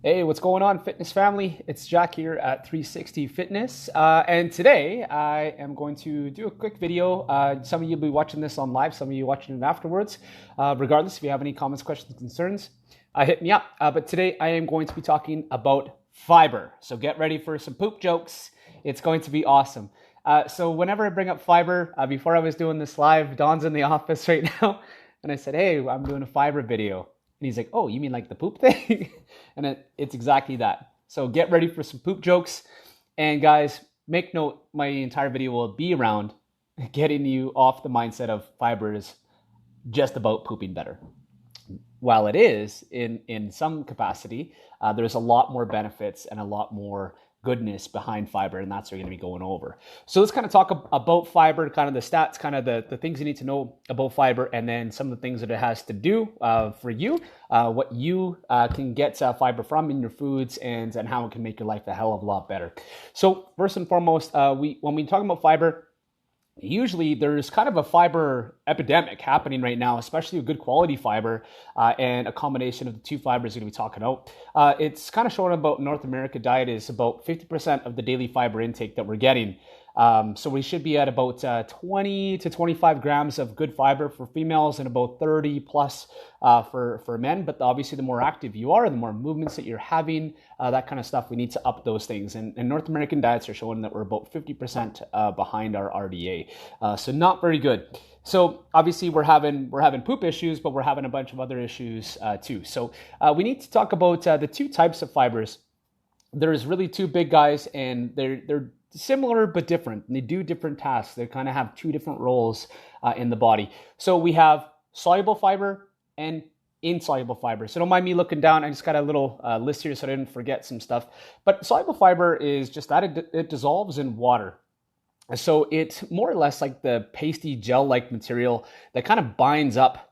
Hey, what's going on, fitness family? It's Jack here at 360 Fitness. And today I am going to do a quick video. Some of you will be watching this on live, some of you watching it afterwards. Regardless, if you have any comments, questions, concerns, hit me up. But today I am going to be talking about fiber. So get ready for some poop jokes. It's going to be awesome. So whenever I bring up fiber, before I was doing this live, Don's in the office right now, and I said, hey, I'm doing a fiber video. And he's like, oh, you mean like the poop thing? And it's exactly that. So get ready for some poop jokes. And guys, make note, my entire video will be around getting you off the mindset of fiber is just about pooping better. While it is in some capacity, there's a lot more benefits and a lot more goodness behind fiber, and that's what we're going to be going over. So let's kind of talk about fiber, kind of the stats, kind of the things you need to know about fiber, and then some of the things that it has to do for you, what you can get fiber from in your foods, and how it can make your life a hell of a lot better. So first and foremost, when we talk about fiber, usually there's kind of a fiber epidemic happening right now, especially with good quality fiber and a combination of the two fibers we're going to be talking about. It's kind of showing about North America diet is about 50% of the daily fiber intake that we're getting. So we should be at about 20 to 25 grams of good fiber for females and about 30 plus for men. But obviously the more active you are, the more movements that you're having, that kind of stuff, we need to up those things. And North American diets are showing that we're about 50% behind our RDA. So not very good. So obviously we're having poop issues, but we're having a bunch of other issues too. So we need to talk about the two types of fibers. There's really two big guys, and they're similar but different. They do different tasks. They kind of have two different roles in the body. So we have soluble fiber and insoluble fiber. So don't mind me looking down. I just got a little list here so I didn't forget some stuff. But soluble fiber is just that it dissolves in water. So it's more or less like the pasty gel-like material that kind of binds up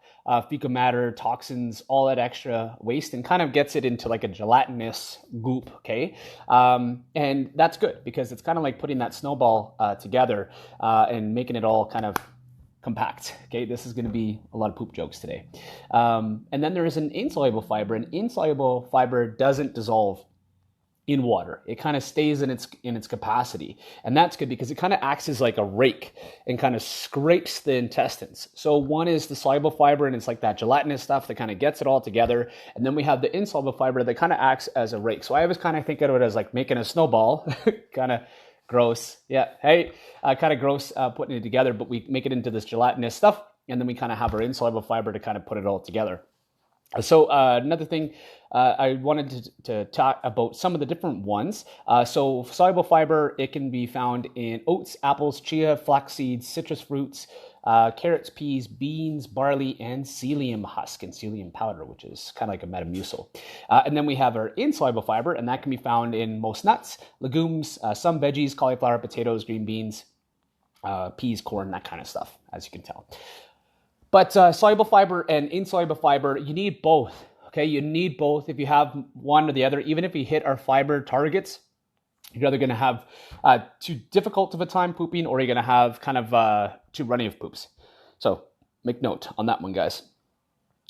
fecal matter, toxins, all that extra waste, and kind of gets it into like a gelatinous goop, okay? And that's good because it's kind of like putting that snowball together and making it all kind of compact, okay? This is going to be a lot of poop jokes today. And then there is an insoluble fiber. An insoluble fiber doesn't dissolve in water. It kind of stays in its capacity. And that's good because it kind of acts as like a rake and kind of scrapes the intestines. So one is the soluble fiber, and it's like that gelatinous stuff that kind of gets it all together. And then we have the insoluble fiber that kind of acts as a rake. So I always kind of think of it as like making a snowball, kind of gross. Yeah. Hey, kind of gross putting it together, but we make it into this gelatinous stuff. And then we kind of have our insoluble fiber to kind of put it all together. So another thing, I wanted to talk about some of the different ones. So soluble fiber, it can be found in oats, apples, chia, flax seeds, citrus fruits, carrots, peas, beans, barley, and psyllium husk and psyllium powder, which is kind of like a Metamucil. And then we have our insoluble fiber, and that can be found in most nuts, legumes, some veggies, cauliflower, potatoes, green beans, peas, corn, that kind of stuff, as you can tell. But soluble fiber and insoluble fiber, you need both, okay? You need both. If you have one or the other, even if you hit our fiber targets, you're either going to have too difficult of a time pooping, or you're going to have kind of too runny of poops. So make note on that one, guys.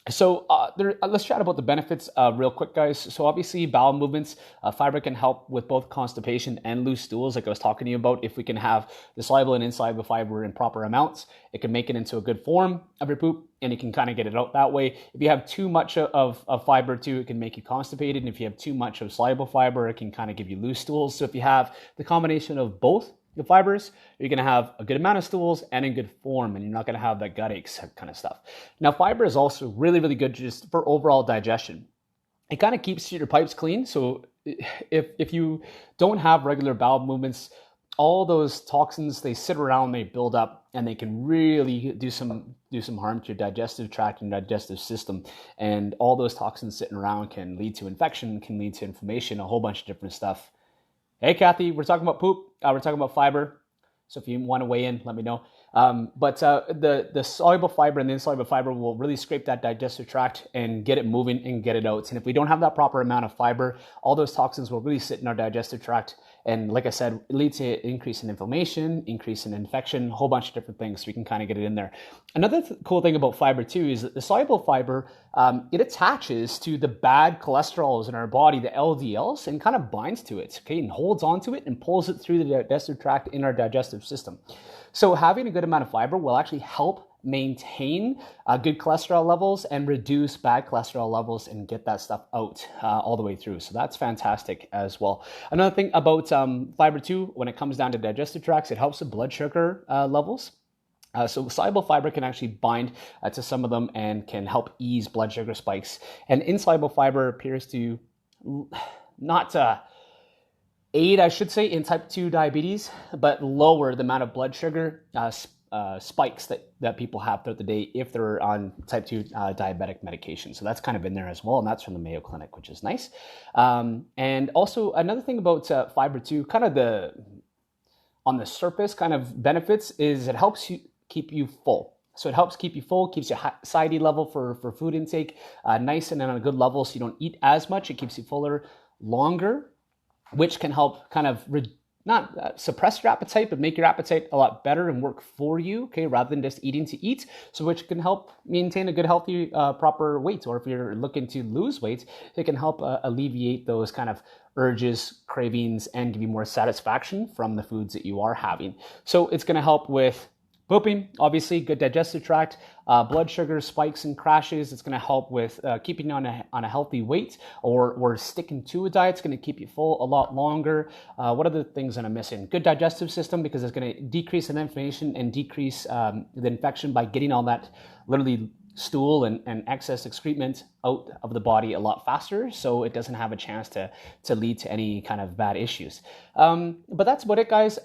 So let's chat about the benefits real quick, guys. So obviously bowel movements, fiber can help with both constipation and loose stools, like I was talking to you about. If we can have the soluble and insoluble fiber in proper amounts, it can make it into a good form of your poop, and you can kind of get it out that way. If you have too much of fiber too, it can make you constipated. And if you have too much of soluble fiber, it can kind of give you loose stools. So if you have the combination of both the fibers, you're going to have a good amount of stools and in good form, and you're not going to have that gut aches kind of stuff. Now, fiber is also really, really good just for overall digestion. It kind of keeps your pipes clean. So if you don't have regular bowel movements, all those toxins, they sit around, they build up, and they can really do some harm to your digestive tract and digestive system. And all those toxins sitting around can lead to infection, can lead to inflammation, a whole bunch of different stuff. Hey, Kathy, we're talking about poop. We're talking about fiber. So if you want to weigh in, let me know. But the soluble fiber and the insoluble fiber will really scrape that digestive tract and get it moving and get it out. And if we don't have that proper amount of fiber, all those toxins will really sit in our digestive tract. And like I said, it leads to increase in inflammation, increase in infection, a whole bunch of different things. So we can kind of get it in there. Another cool thing about fiber too is that the soluble fiber, it attaches to the bad cholesterols in our body, the LDLs, and kind of binds to it, okay, and holds onto it and pulls it through the digestive tract in our digestive system. So having a good amount of fiber will actually help maintain good cholesterol levels and reduce bad cholesterol levels and get that stuff out all the way through. So that's fantastic as well. Another thing about fiber too, when it comes down to digestive tracts, it helps with blood sugar levels. So soluble fiber can actually bind to some of them and can help ease blood sugar spikes. And insoluble fiber appears to not aid, I should say, in type 2 diabetes, but lower the amount of blood sugar spikes that people have throughout the day if they're on type 2 diabetic medication. So that's kind of in there as well, and that's from the Mayo Clinic, which is nice. And also another thing about fiber too, kind of on the surface kind of benefits is it helps you keep you full. So it helps keep you full, keeps your satiety level for food intake nice and on a good level, so you don't eat as much. It keeps you fuller longer, which can help kind of not suppress your appetite, but make your appetite a lot better and work for you, okay, rather than just eating to eat. So which can help maintain a good, healthy, proper weight. Or if you're looking to lose weight, it can help alleviate those kind of urges, cravings, and give you more satisfaction from the foods that you are having. So it's going to help with pooping, obviously, good digestive tract, blood sugar spikes and crashes. It's going to help with keeping you on a healthy weight or sticking to a diet. It's going to keep you full a lot longer. What are the things that I'm missing? Good digestive system, because it's going to decrease in inflammation and decrease the infection by getting all that literally stool and excess excrement out of the body a lot faster, so it doesn't have a chance to lead to any kind of bad issues. But that's about it, guys.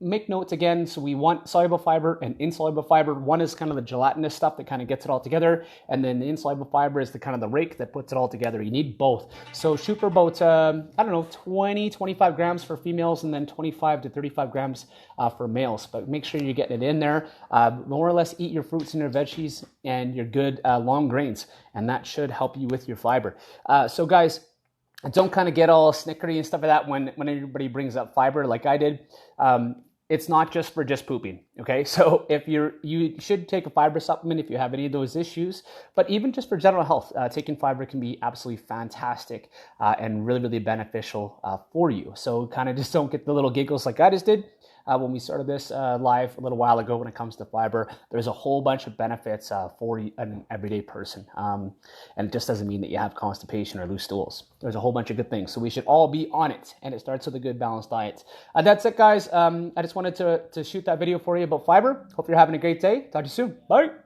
Make notes again. So we want soluble fiber and insoluble fiber. One is kind of the gelatinous stuff that kind of gets it all together. And then the insoluble fiber is the kind of the rake that puts it all together. You need both. So shoot for about, 20, 25 grams for females and then 25 to 35 grams for males. But make sure you're getting it in there. More or less eat your fruits and your veggies and your good long grains. And that should help you with your fiber. So guys, don't kind of get all snickery and stuff like that when everybody brings up fiber like I did. It's not just for just pooping, okay? So if you should take a fiber supplement if you have any of those issues, but even just for general health, taking fiber can be absolutely fantastic and really, really beneficial for you. So kind of just don't get the little giggles like I just did. When we started this live a little while ago when it comes to fiber, there's a whole bunch of benefits for an everyday person. And it just doesn't mean that you have constipation or loose stools. There's a whole bunch of good things. So we should all be on it. And it starts with a good balanced diet. That's it, guys. I just wanted to shoot that video for you about fiber. Hope you're having a great day. Talk to you soon. Bye.